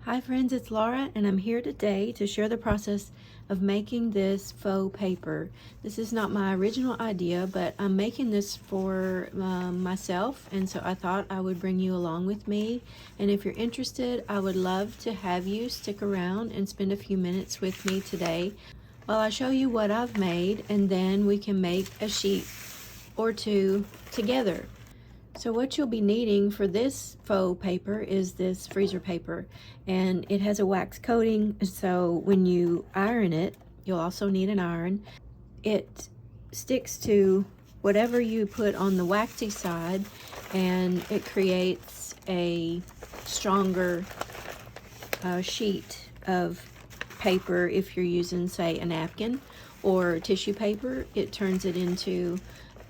Hi friends, it's Laura and I'm here today to share the process of making this faux paper. This is not my original idea, but I'm making this for myself, and so I thought I would bring you along with me. And if you're interested, I would love to have you stick around and spend a few minutes with me today while I show you what I've made, and then we can make a sheet or two together. So what you'll be needing for this faux paper is this freezer paper, and it has a wax coating, so when you iron it, you'll also need an iron. It sticks to whatever you put on the waxy side, and it creates a stronger sheet of paper. If you're using, say, a napkin or tissue paper, it turns it into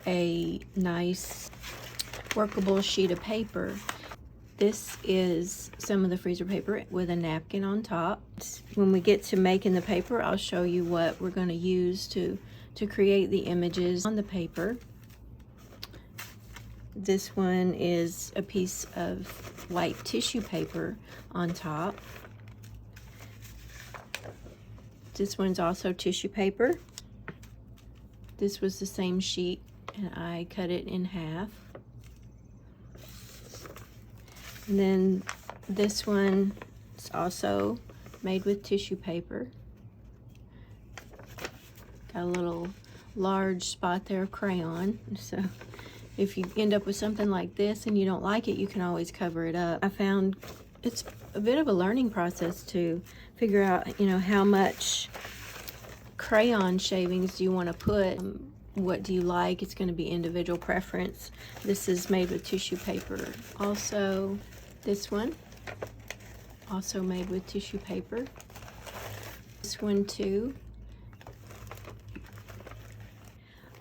a nice workable sheet of paper. This is some of the freezer paper with a napkin on top. When we get to making the paper, I'll show you what we're going to use to create the images on the paper. This one is a piece of white tissue paper on top. This one's also tissue paper. This was the same sheet and I cut it in half. And then this one is also made with tissue paper. Got a little large spot there of crayon. So if you end up with something like this and you don't like it, you can always cover it up. I found it's a bit of a learning process to figure out, how much crayon shavings do you want to put. What do you like? It's going to be individual preference. This is made with tissue paper. Also, this one, also made with tissue paper. This one too.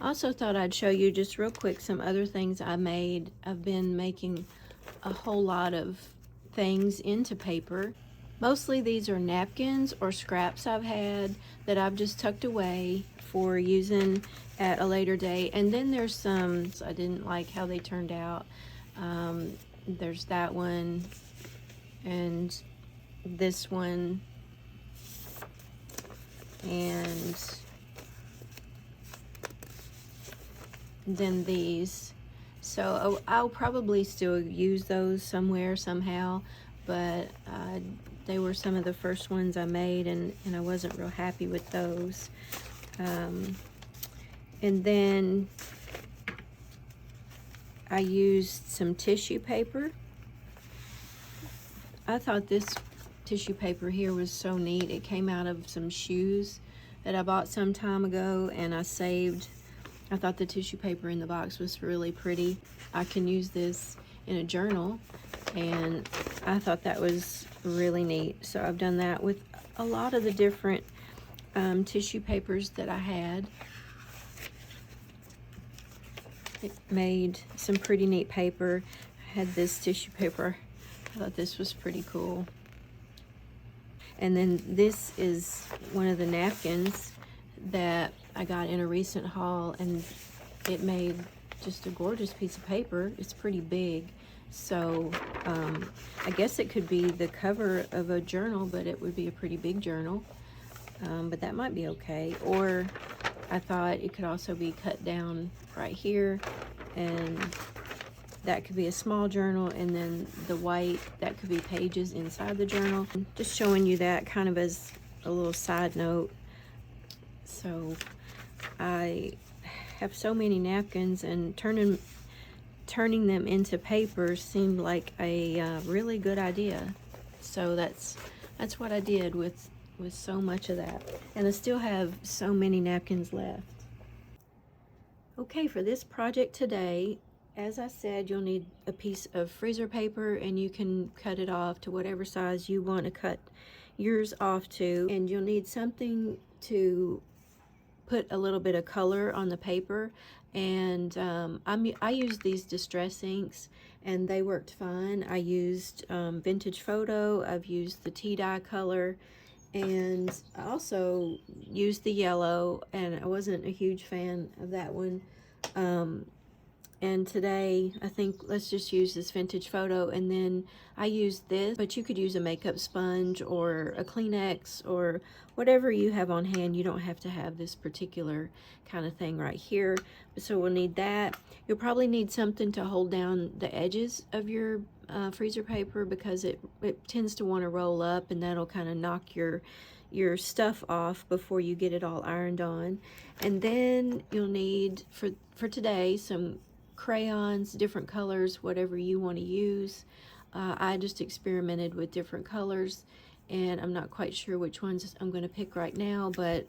Also thought I'd show you just real quick some other things I made. I've been making a whole lot of things into paper. Mostly these are napkins or scraps I've had that I've just tucked away for using at a later date. And then there's some I didn't like how they turned out. There's that one and this one and then these. So I'll probably still use those somewhere somehow, but they were some of the first ones I made, and I wasn't real happy with those. And then I used some tissue paper. I thought this tissue paper here was so neat. It came out of some shoes that I bought some time ago, and I thought the tissue paper in the box was really pretty. I can use this in a journal, and I thought that was really neat. So I've done that with a lot of the different tissue papers that I had. It made some pretty neat paper. I had this tissue paper. I thought this was pretty cool. And then this is one of the napkins that I got in a recent haul, and it made just a gorgeous piece of paper. It's pretty big, so I guess it could be the cover of a journal, but it would be a pretty big journal, but that might be okay. Or I thought it could also be cut down right here, and that could be a small journal, and then the white, that could be pages inside the journal. Just showing you that kind of as a little side note. So I have so many napkins, and turning them into paper seemed like a really good idea. So that's what I did with so much of that, and I still have so many napkins left. Okay, for this project today, as I said, you'll need a piece of freezer paper, and you can cut it off to whatever size you want to cut yours off to, and you'll need something to put a little bit of color on the paper. And I used these distress inks, and they worked fine. I used Vintage Photo. I've used the tea dye color, and I also used the yellow, and I wasn't a huge fan of that one. And today, I think let's just use this vintage photo, and then I used this, but you could use a makeup sponge or a Kleenex or whatever you have on hand. You don't have to have this particular kind of thing right here. So we'll need that. You'll probably need something to hold down the edges of your freezer paper, because it tends to want to roll up, and that'll kind of knock your stuff off before you get it all ironed on. And then you'll need, for today, some crayons, different colors, whatever you want to use. I just experimented with different colors, and I'm not quite sure which ones I'm going to pick right now, but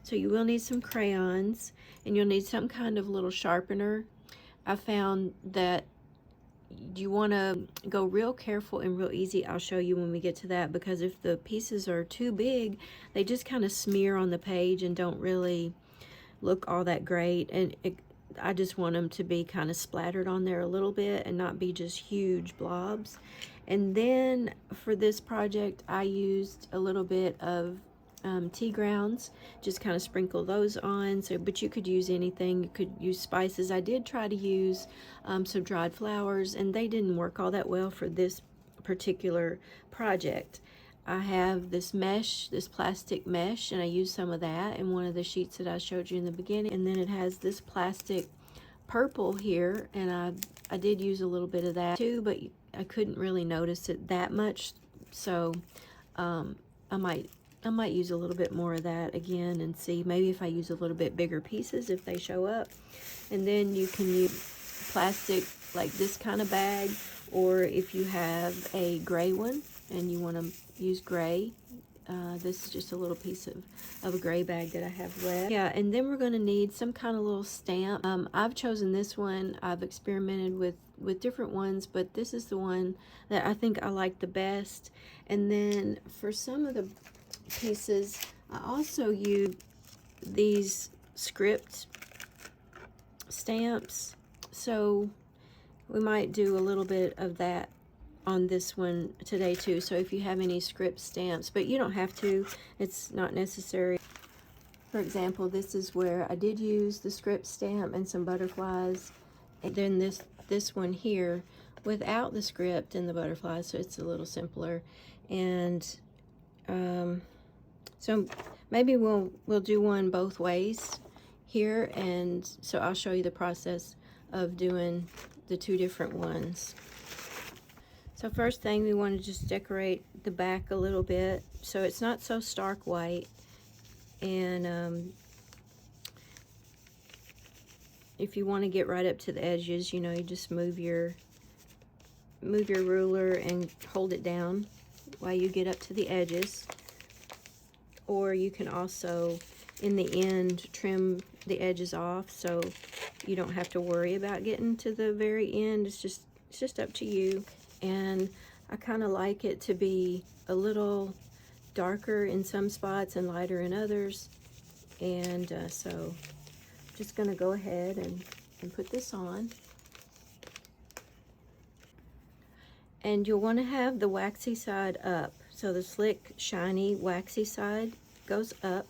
so you will need some crayons, and you'll need some kind of little sharpener. I found that you want to go real careful and real easy. I'll show you when we get to that, because if the pieces are too big, they just kind of smear on the page and don't really look all that great. And I just want them to be kind of splattered on there a little bit and not be just huge blobs. And then for this project, I used a little bit of tea grounds, just kind of sprinkle those on. So, but you could use anything. You could use spices. I did try to use some dried flowers, and they didn't work all that well for this particular project. I have this mesh, this plastic mesh, and I used some of that in one of the sheets that I showed you in the beginning. And then it has this plastic purple here, and I did use a little bit of that too, but I couldn't really notice it that much. So I might use a little bit more of that again, and see maybe if I use a little bit bigger pieces, if they show up. And then you can use plastic like this kind of bag, or if you have a gray one and you want to use gray, this is just a little piece of a gray bag that I have left. Yeah, and then we're going to need some kind of little stamp. I've chosen this one. I've experimented with different ones, but this is the one that I think I like the best. And then for some of the pieces, I also use these script stamps, so we might do a little bit of that on this one today too. So if you have any script stamps, but you don't have to, it's not necessary. For example, this is where I did use the script stamp and some butterflies, and then this one here without the script and the butterflies, so it's a little simpler. And so maybe we'll do one both ways here, and so I'll show you the process of doing the two different ones. So first thing, we want to just decorate the back a little bit so it's not so stark white. And if you want to get right up to the edges, you know, you just move your ruler and hold it down while you get up to the edges. Or you can also, in the end, trim the edges off so you don't have to worry about getting to the very end. It's just up to you. And I kind of like it to be a little darker in some spots and lighter in others. And so I'm just going to go ahead and put this on. And you'll want to have the waxy side up. So the slick, shiny, waxy side goes up.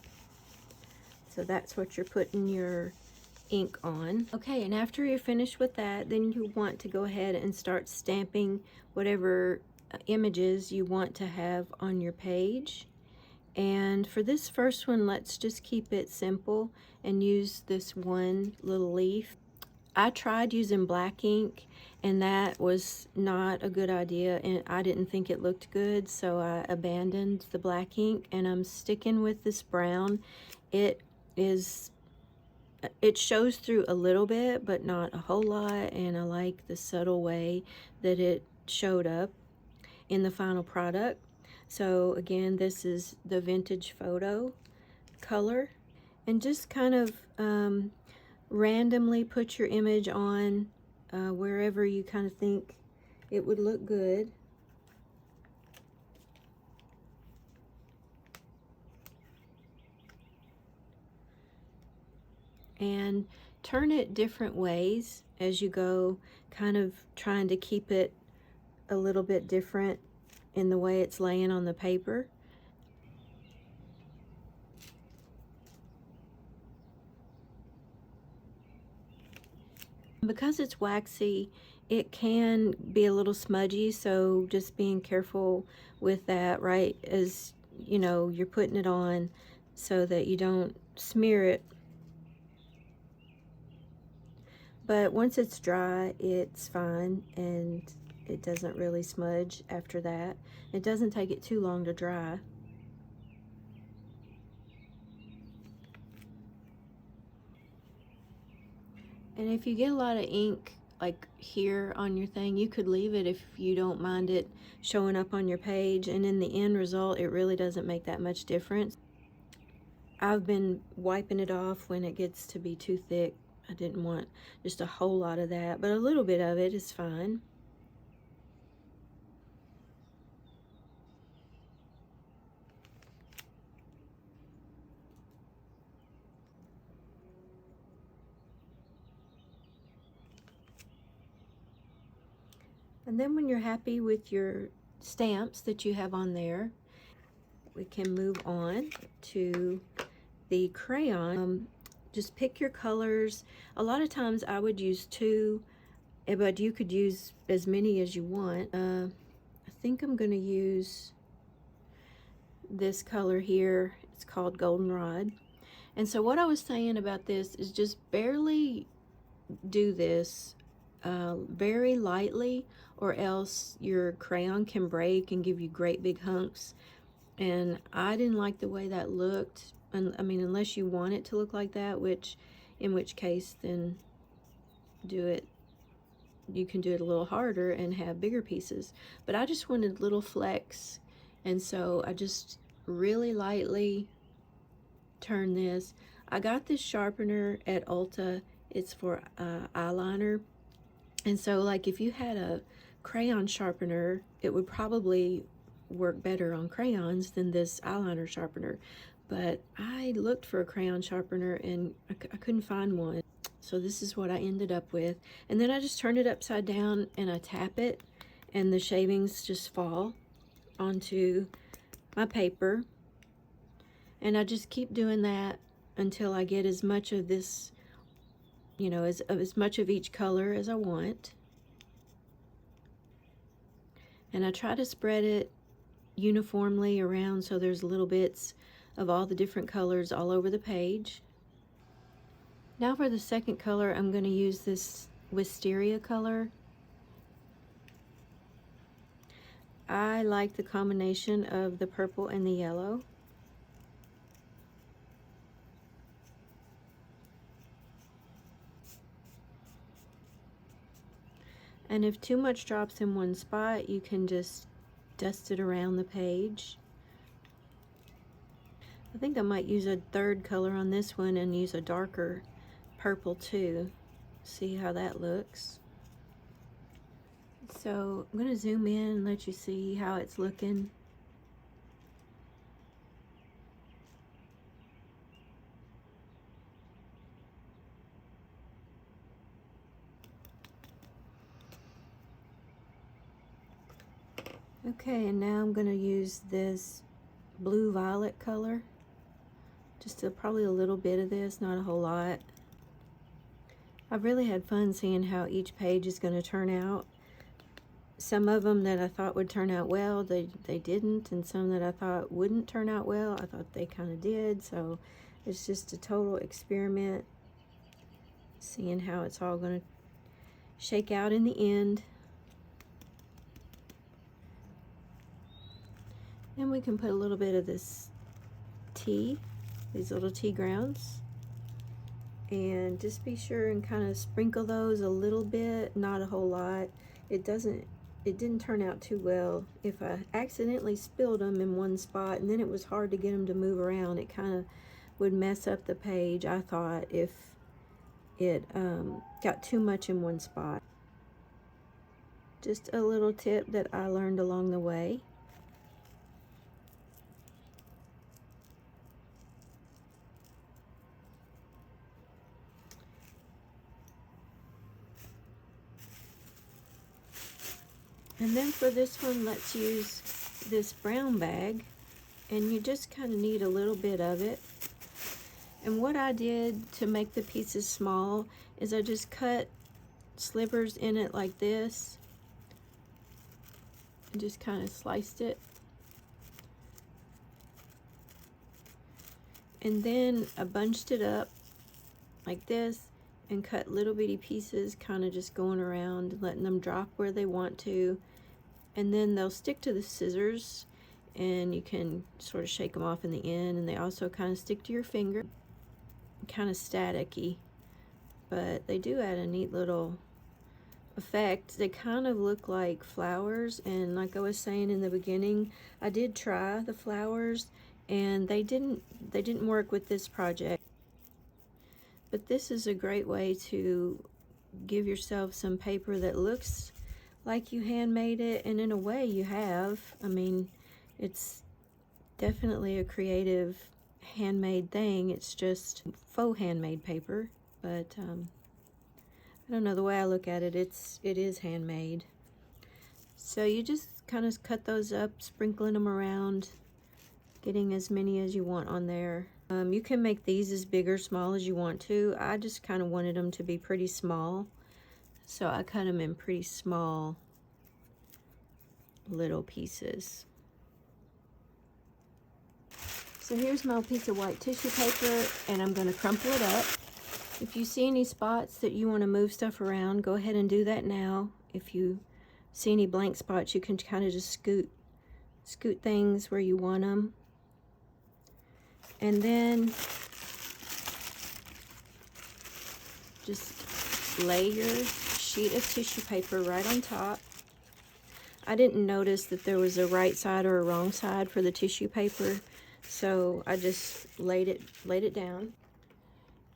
So that's what you're putting your ink on. Okay, and after you're finished with that, then you want to go ahead and start stamping whatever images you want to have on your page. And for this first one, let's just keep it simple and use this one little leaf. I tried using black ink, and that was not a good idea, and I didn't think it looked good, so I abandoned the black ink, and I'm sticking with this brown. It shows through a little bit, but not a whole lot, and I like the subtle way that it showed up in the final product. So again, this is the vintage photo color, and just kind of randomly put your image on wherever you kind of think it would look good. And turn it different ways as you go, kind of trying to keep it a little bit different in the way it's laying on the paper. Because it's waxy, it can be a little smudgy, so just being careful with that, right, as you know, you're putting it on so that you don't smear it. But once it's dry, it's fine, and it doesn't really smudge after that. It doesn't take it too long to dry. And if you get a lot of ink like here on your thing, you could leave it if you don't mind it showing up on your page, and in the end result it really doesn't make that much difference. I've been wiping it off when it gets to be too thick. I didn't want just a whole lot of that, but a little bit of it is fine. And then when you're happy with your stamps that you have on there, we can move on to the crayon. Just pick your colors. A lot of times I would use 2, but you could use as many as you want. I think I'm going to use this color here. It's called Goldenrod. And so what I was saying about this is just barely do this very lightly, or else your crayon can break and give you great big hunks. And I didn't like the way that looked. And I mean, unless you want it to look like that, in which case then do it. You can do it a little harder and have bigger pieces. But I just wanted little flecks, and so I just really lightly turn this. I got this sharpener at Ulta. It's for eyeliner. And so like if you had a crayon sharpener, it would probably work better on crayons than this eyeliner sharpener. But I looked for a crayon sharpener and I couldn't find one. So this is what I ended up with. And then I just turn it upside down and I tap it, and the shavings just fall onto my paper. And I just keep doing that until I get as much of this, you know, as much of each color as I want. And I try to spread it uniformly around so there's little bits of all the different colors all over the page. Now for the second color, I'm going to use this wisteria color. I like the combination of the purple and the yellow. And if too much drops in one spot, you can just dust it around the page. I think I might use a third color on this one and use a darker purple too. See how that looks. So I'm going to zoom in and let you see how it's looking. Okay, and now I'm going to use this blue violet color. Just probably a little bit of this, not a whole lot. I've really had fun seeing how each page is going to turn out. Some of them that I thought would turn out well, they didn't, and some that I thought wouldn't turn out well, I thought they kind of did. So it's just a total experiment, seeing how it's all going to shake out in the end. And we can put a little bit of this tea, these little tea grounds, and just be sure and kind of sprinkle those a little bit, not a whole lot. It didn't turn out too well. If I accidentally spilled them in one spot and then it was hard to get them to move around, it kind of would mess up the page, I thought, if it got too much in one spot. Just a little tip that I learned along the way. And then for this one, let's use this brown bag, and you just kind of need a little bit of it. And what I did to make the pieces small is I just cut slivers in it like this, and just kind of sliced it. And then I bunched it up like this and cut little bitty pieces, kind of just going around and letting them drop where they want to. And then they'll stick to the scissors, and you can sort of shake them off in the end, and they also kind of stick to your finger. Kind of staticky, but they do add a neat little effect. They kind of look like flowers, and like I was saying in the beginning, I did try the flowers and they didn't work with this project. But this is a great way to give yourself some paper that looks like you handmade it, and in a way you have. I mean, it's definitely a creative handmade thing. It's just faux handmade paper, but I don't know, the way I look at it, it is handmade. So you just kind of cut those up, sprinkling them around, getting as many as you want on there. You can make these as big or small as you want to. I just kind of wanted them to be pretty small, so I cut them in pretty small little pieces. So here's my piece of white tissue paper, and I'm going to crumple it up. If you see any spots that you want to move stuff around, go ahead and do that now. If you see any blank spots, you can kind of just scoot things where you want them. And then just lay your sheet of tissue paper right on top. I didn't notice that there was a right side or a wrong side for the tissue paper, so I just laid it down.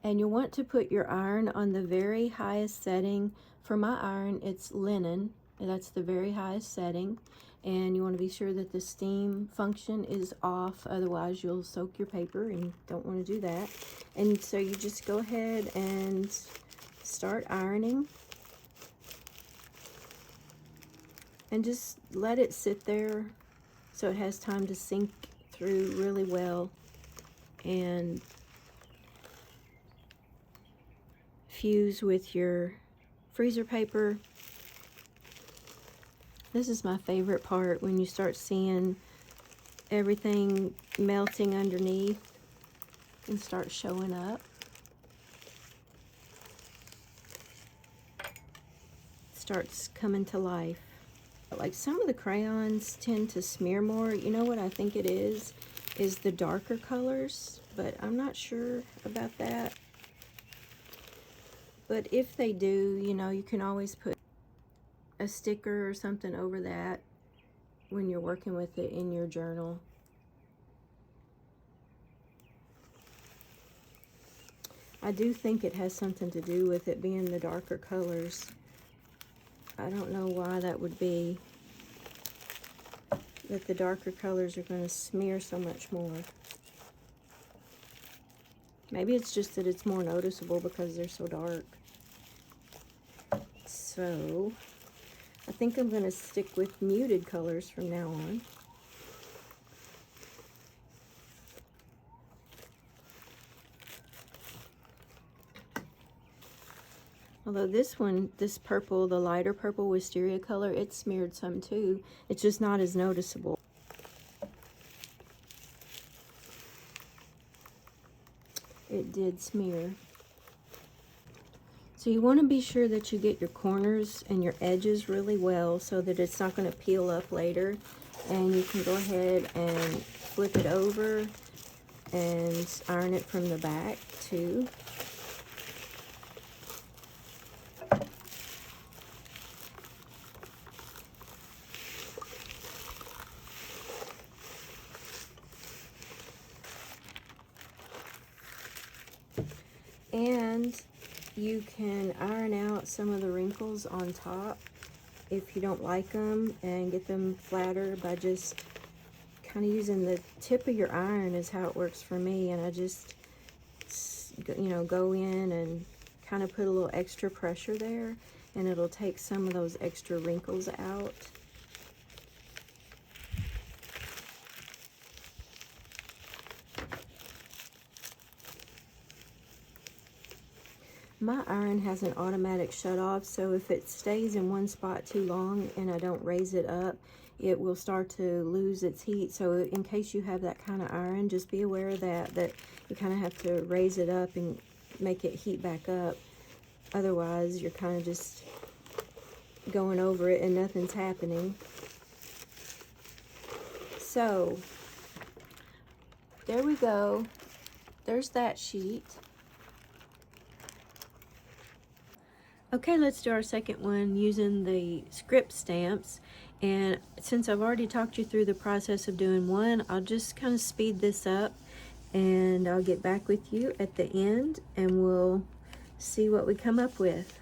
And you'll want to put your iron on the very highest setting. For my iron, it's linen, and that's the very highest setting. And you want to be sure that the steam function is off, otherwise you'll soak your paper and you don't want to do that. And so you just go ahead and start ironing. And just let it sit there so it has time to sink through really well and fuse with your freezer paper. This is my favorite part, when you start seeing everything melting underneath and start showing up. It starts coming to life. Like, some of the crayons tend to smear more. You know what I think it is the darker colors, but I'm not sure about that. But if they do, you know, you can always put a sticker or something over that when you're working with it in your journal. I do think it has something to do with it being the darker colors. I don't know why that would be, that the darker colors are going to smear so much more. Maybe it's just that it's more noticeable because they're so dark. So I think I'm going to stick with muted colors from now on. Although this one, this purple, the lighter purple wisteria color, it smeared some too. It's just not as noticeable. It did smear. So you want to be sure that you get your corners and your edges really well so that it's not going to peel up later. And you can go ahead and flip it over and iron it from the back too. And you can iron out some of the wrinkles on top if you don't like them, and get them flatter by just kind of using the tip of your iron is how it works for me. And I just, you know, go in and kind of put a little extra pressure there, and it'll take some of those extra wrinkles out. My iron has an automatic shut off, so if it stays in one spot too long and I don't raise it up, it will start to lose its heat. So in case you have that kind of iron, just be aware of that you kind of have to raise it up and make it heat back up. Otherwise, you're kind of just going over it and nothing's happening. So there we go. There's that sheet. Okay, let's do our second one using the script stamps. And since I've already talked you through the process of doing one, I'll just kind of speed this up and I'll get back with you at the end and we'll see what we come up with.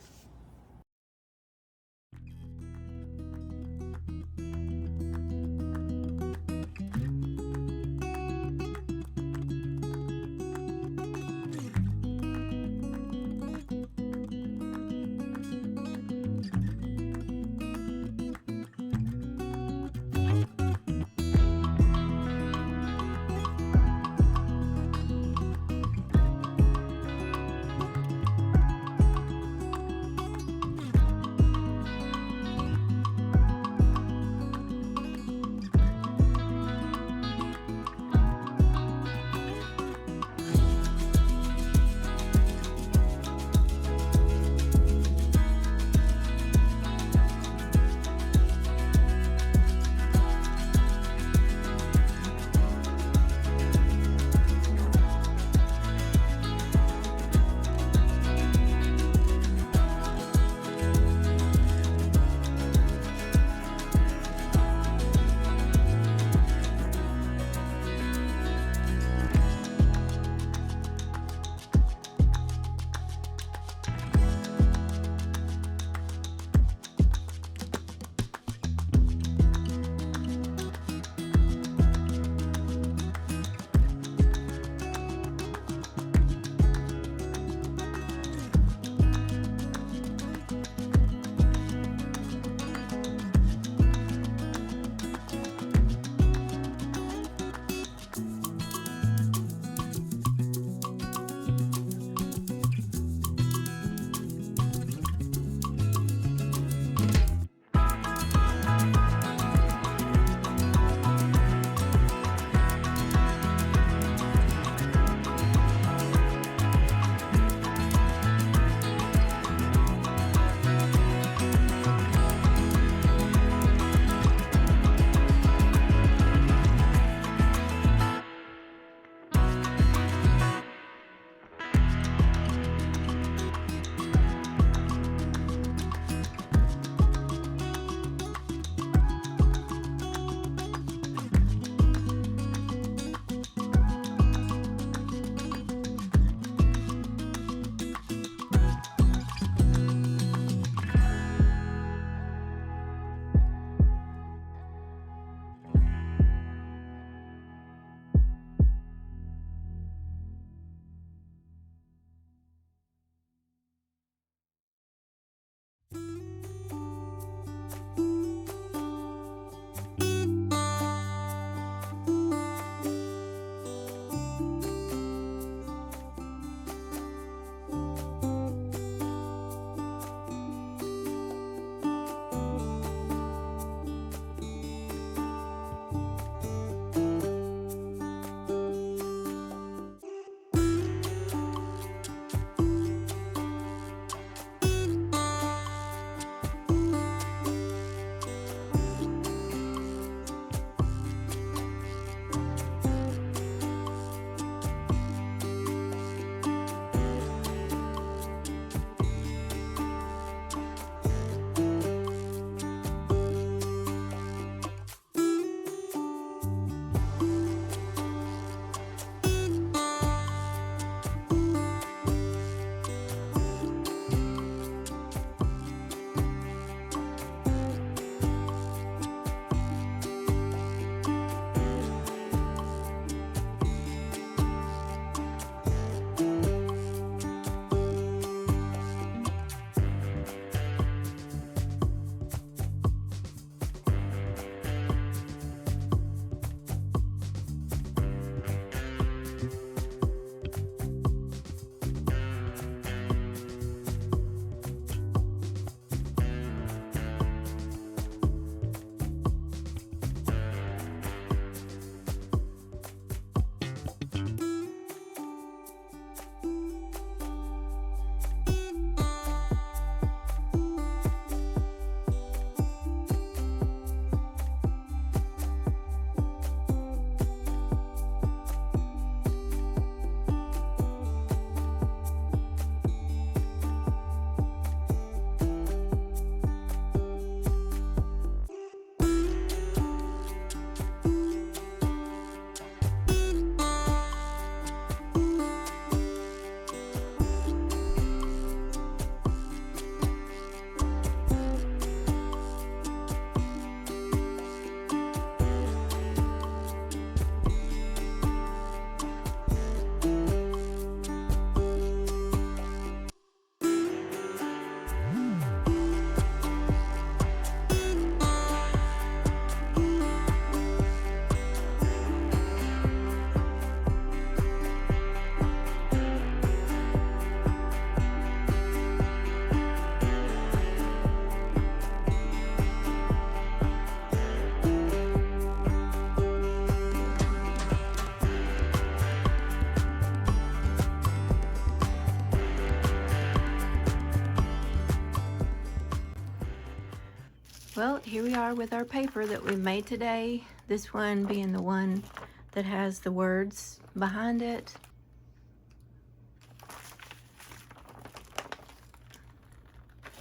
Well, here we are with our paper that we made today. This one being the one that has the words behind it.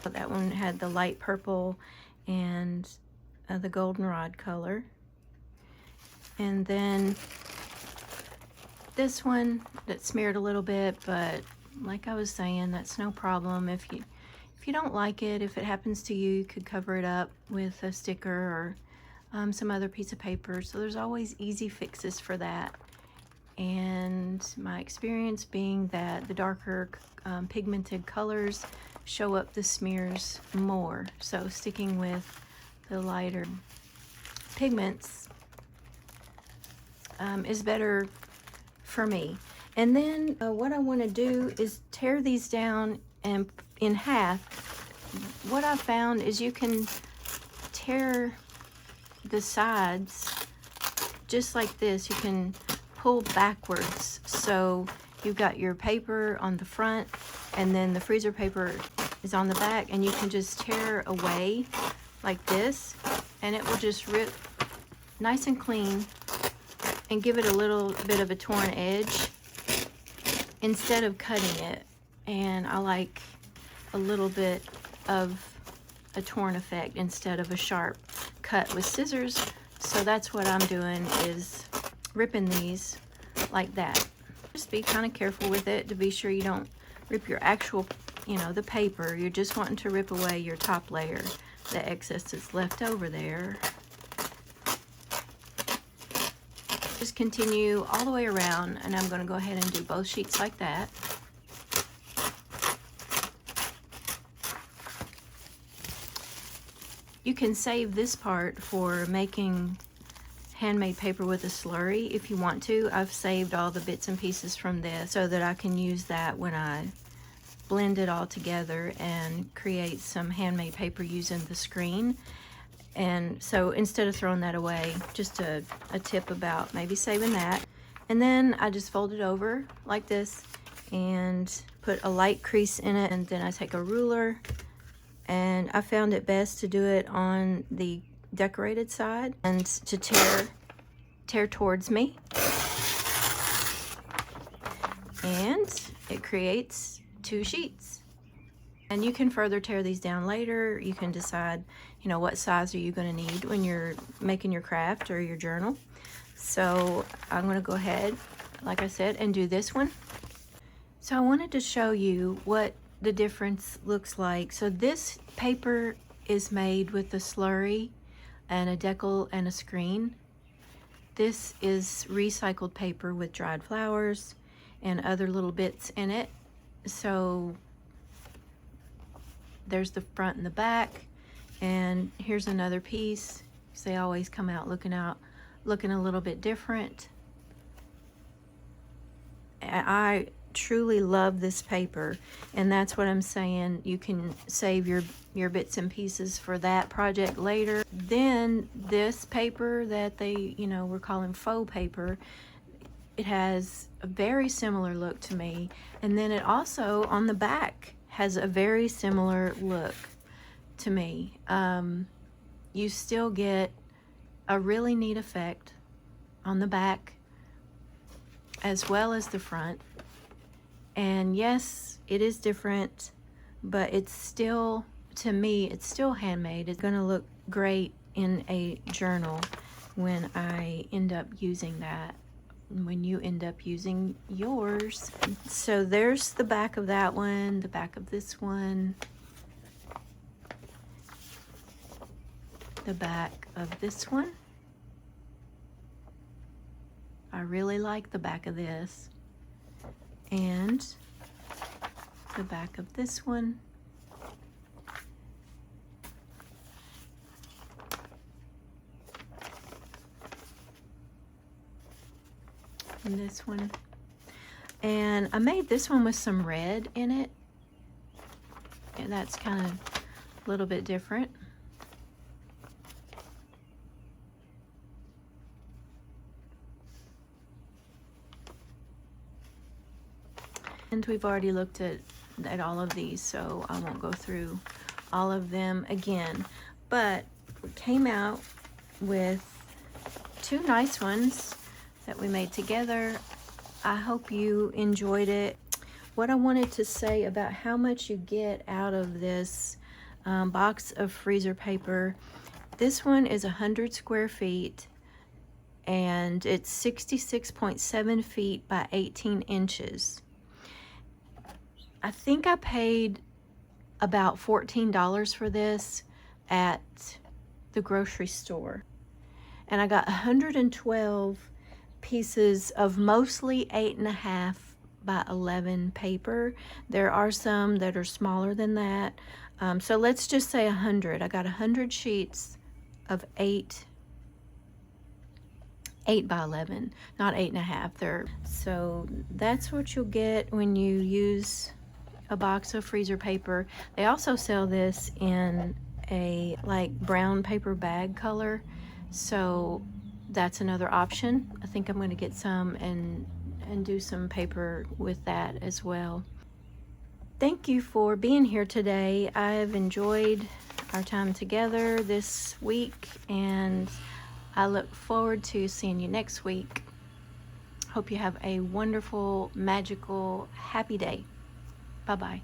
That one had the light purple and the goldenrod color. And then this one that smeared a little bit, but like I was saying, that's no problem. If you don't like it, if it happens to you, you could cover it up with a sticker or some other piece of paper. So there's always easy fixes for that. And my experience being that the darker pigmented colors show up the smears more. So sticking with the lighter pigments is better for me. And then what I want to do is tear these down and in half. What I found is you can tear the sides just like this. You can pull backwards, so you've got your paper on the front and then the freezer paper is on the back, and you can just tear away like this and it will just rip nice and clean and give it a little bit of a torn edge instead of cutting it. And I like a little bit of a torn effect instead of a sharp cut with scissors. So that's what I'm doing, is ripping these like that. Just be kind of careful with it to be sure you don't rip your actual, the paper. You're just wanting to rip away your top layer, the excess that's left over there. Just continue all the way around, and I'm going to go ahead and do both sheets like that. You can save this part for making handmade paper with a slurry if you want to. I've saved all the bits and pieces from this so that I can use that when I blend it all together and create some handmade paper using the screen. And so instead of throwing that away, just a tip about maybe saving that. And then I just fold it over like this and put a light crease in it, and then I take a ruler, and I found it best to do it on the decorated side and to tear towards me, and it creates two sheets. And you can further tear these down later. You can decide, what size are you going to need when you're making your craft or your journal. So I'm going to go ahead, like I said, and do this one. So I wanted to show you what the difference looks like. So this paper is made with a slurry and a decal and a screen. This is recycled paper with dried flowers and other little bits in it. So there's the front and the back, and here's another piece. They always come out looking a little bit different. I truly love this paper, and that's what I'm saying. You can save your bits and pieces for that project later. Then this paper that they we're calling faux paper, it has a very similar look to me, and then it also on the back has a very similar look to me. You still get a really neat effect on the back as well as the front. And yes, it is different, but it's still, to me, it's still handmade. It's gonna look great in a journal when I end up using that, when you end up using yours. So there's the back of that one, the back of this one, the back of this one. I really like the back of this. And the back of this one. And this one. And I made this one with some red in it. And that's kind of a little bit different. And we've already looked at all of these, so I won't go through all of them again. But we came out with two nice ones that we made together. I hope you enjoyed it. What I wanted to say about how much you get out of this box of freezer paper. This one is 100 square feet and it's 66.7 feet by 18 inches. I think I paid about $14 for this at the grocery store. And I got 112 pieces of mostly 8.5 by 11 paper. There are some that are smaller than that. So let's just say 100. I got 100 sheets of 8 by 11, not 8.5. So that's what you'll get when you use a box of freezer paper. They also sell this in a like brown paper bag color, so that's another option. I think I'm going to get some and do some paper with that as well. Thank you for being here today. I've enjoyed our time together this week, and I look forward to seeing you next week. Hope you have a wonderful, magical, happy day. Bye-bye.